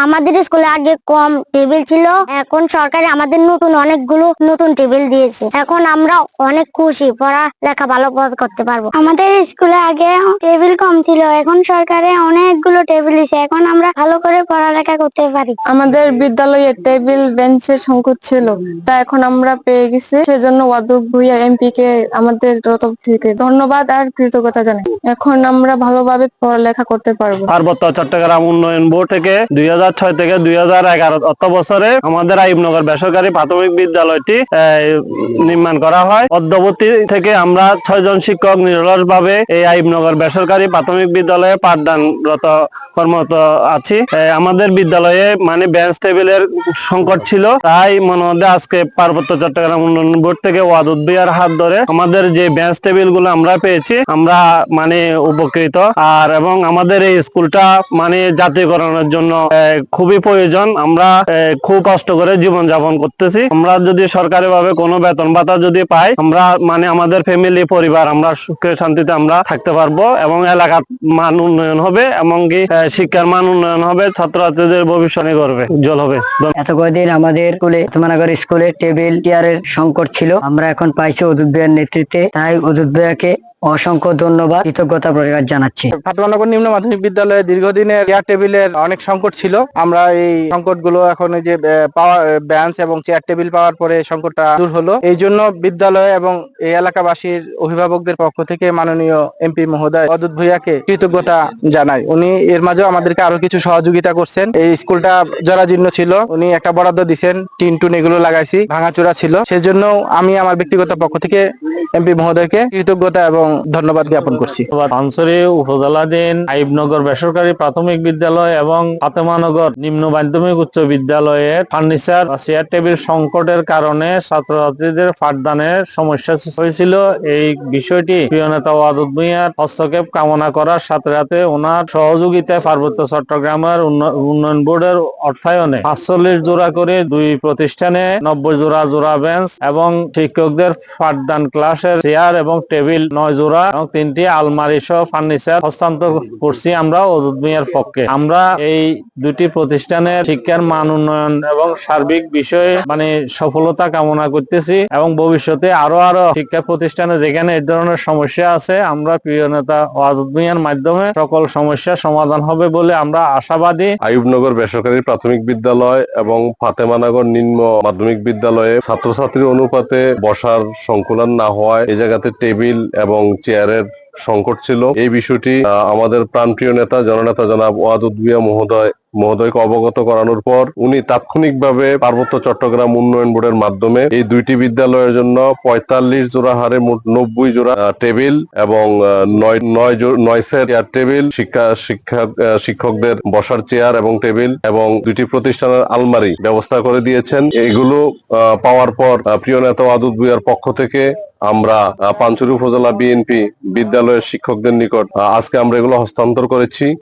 আমাদের স্কুলে আগে কম টেবিল ছিল, এখন সরকারি আমাদের নতুন অনেকগুলো নতুন টেবিল দিয়েছে। এখন আমরা অনেক খুশি, পড়ালেখা ভালোভাবে করতে পারবো। আমাদের স্কুলে আগে টেবিল কম ছিল, এখন সরকারে অনেকগুলো টেবিল দিয়েছে, এখন আমরা ভালো করে পড়ালেখা করতে পারি। আমাদের বিদ্যালয়ে টেবিল বেঞ্চের সংকট ছিল, তা এখন আমরা পেয়ে গেছি। সেজন্য ওয়াদুদ ভুঁইয়া এমপি কে আমাদের তরফ থেকে ধন্যবাদ আর কৃতজ্ঞতা জানাই। এখন আমরা ভালোভাবে পড়ালেখা করতে পারবো। পার্বত্য চট্টগ্রাম উন্নয়ন বোর্ড থেকে 2006 থেকে 2011 অর্থ বছরে আমাদের আইয়ুবনগর বেসরকারি প্রাথমিক বিদ্যালয়টি নির্মাণ করা হয়। অদ্যাবধি থেকে আমরা 6 জন শিক্ষক নিরলসভাবে এই আইয়ুবনগর বেসরকারি প্রাথমিক বিদ্যালয়ে পাঠদানরত কর্মরত আছি। আমাদের বিদ্যালয়ে মানে বেঞ্চ টেবিলের সংকট ছিল, তাই মনে হয় আজকে পার্বত্য চট্টগ্রাম উন্নয়ন বোর্ড থেকে ওয়াদুদ ভুঁইয়ার হাত ধরে আমাদের যে বেঞ্চ টেবিল গুলো আমরা পেয়েছি, আমরা মানে উপকৃত। আর এবং আমাদের এই স্কুলটা মানে জাতীয়করণের জন্য খুবই প্রয়োজন। আমরা খুব কষ্ট করে জীবন যাপন করতেছি। আমরা যদি সরকারি ভাবে কোনো বেতন ভাতা যদি পাই, আমরা মানে আমাদের ফ্যামিলি পরিবার আমরা সুখে শান্তিতে আমরা থাকতে পারবো এবং এলাকার মান উন্নয়ন হবে, এমনকি শিক্ষার মান উন্নয়ন হবে, ছাত্রছাত্রীদের ভবিষ্যৎ গড়বে উজ্জ্বল হবে। এত কয়েকদিন আমাদের স্কুলে টেবিল চেয়ারের সংকট ছিল, আমরা এখন পাইছি ওদুদ ভাইয়ার নেতৃত্বে, তাই ওদুদ ভাইয়াকে অসংখ্য ধন্যবাদ, কৃতজ্ঞতা প্রকাশ জানাচ্ছি। ফাতেমানগর নিম্ন মাধ্যমিক বিদ্যালয়ে দীর্ঘদিনের চেয়ার টেবিলের অনেক সংকট ছিল। আমরা এই সংকটগুলো এখন এই যে বেঞ্চ এবং চেয়ার টেবিল পাওয়ার পরে সংকটটা দূর হলো। এই জন্য বিদ্যালয় এবং এই এলাকাবাসীর অভিভাবকদের পক্ষ থেকে মাননীয় এমপি মহোদয় ওয়াদুদ ভুঁইয়াকে কৃতজ্ঞতা জানাই। উনি এর মাঝেও আমাদেরকে আরো কিছু সহযোগিতা করছেন। এই স্কুলটা জরাজীর্ণ ছিল, উনি একটা বরাদ্দ দিচ্ছেন, টিন টুন এগুলো লাগাইছি, ভাঙাচোরা ছিল। সেজন্য আমি আমার ব্যক্তিগত পক্ষ থেকে এমপি মহোদয়কে কৃতজ্ঞতা এবং ধন্যবাদ জ্ঞাপন করছি। পানছড়ি উপজেলাধীন আইয়ুবনগর বেসরকারি প্রাথমিক বিদ্যালয় এবং ফাতেমানগর নিম্ন মাধ্যমিক উচ্চ বিদ্যালয়ে ফার্নিচার চেয়ার টেবিল সংকটের কারণে ছাত্রছাত্রীদের পাঠদানের সমস্যা হয়েছিল। এই বিষয়টি প্রিয় নেতা ওয়াদুদ ভুঁইয়ার হস্তক্ষেপ কামনা করার সাথে সাথে ওনার সহযোগিতায় পার্বত্য চট্টগ্রামের উন্নয়ন বোর্ডের অর্থায়নে 45 জোড়া করে 2 প্রতিষ্ঠানে 90 জোড়া বেঞ্চ এবং শিক্ষকদের পাঠদান ক্লাসের চেয়ার এবং টেবিল 9 জোড়া এবং 3টি আলমারি সহ ফার্নিচার হস্তান্তর করছি আমরা ওয়াদুদ ভুঁইয়ার পক্ষে। আমরা এই 2টি প্রতিষ্ঠানের শিক্ষার মান উন্নয়ন এবং সার্বিক বিষয়ে মানে সফলতা কামনা করতেছি এবং ভবিষ্যতে আরো শিক্ষা প্রতিষ্ঠানে যেখানে এই ধরনের সমস্যা আছে, আমরা প্রিয় নেতা ওয়াদুদ ভুঁইয়ার মাধ্যমে সকল সমস্যার সমাধান হবে বলে আমরা আশাবাদী। আইয়ুবনগর বেসরকারি প্রাথমিক বিদ্যালয় এবং ফাতেমানগর নিম্ন মাধ্যমিক বিদ্যালয়ে ছাত্রছাত্রীর অনুপাতে বসার সংকুলান না হওয়ায় এই জায়গাতে টেবিল এবং চেয়ারের সংকট ছিল। এই বিষয়টি আমাদের প্রাণপ্রিয় নেতা জননেতা জনাব ওয়াদুদ ভুঁইয়া মহোদয়কে অবগত করানোর পর উনি তাৎক্ষণিকভাবে পার্বত্য চট্টগ্রাম উন্নয়ন বোর্ডের মাধ্যমে এই 2টি বিদ্যালয়ের জন্য 45 জোড়া হারে মোট 90 জোড়া টেবিল এবং 9 সেট চেয়ার টেবিল, শিক্ষকদের বসার চেয়ার এবং টেবিল এবং 2টি প্রতিষ্ঠানের আলমারি ব্যবস্থা করে দিয়েছেন। এগুলো পাওয়ার পর প্রিয় নেতা ওয়াদুদ ভুঁইয়ার পক্ষ থেকে আমরা পানছড়ি উপজেলা বিএনপি বিদ্যালয়ের শিক্ষকদের নিকট আজকে আমরা এগুলো হস্তান্তর করেছি।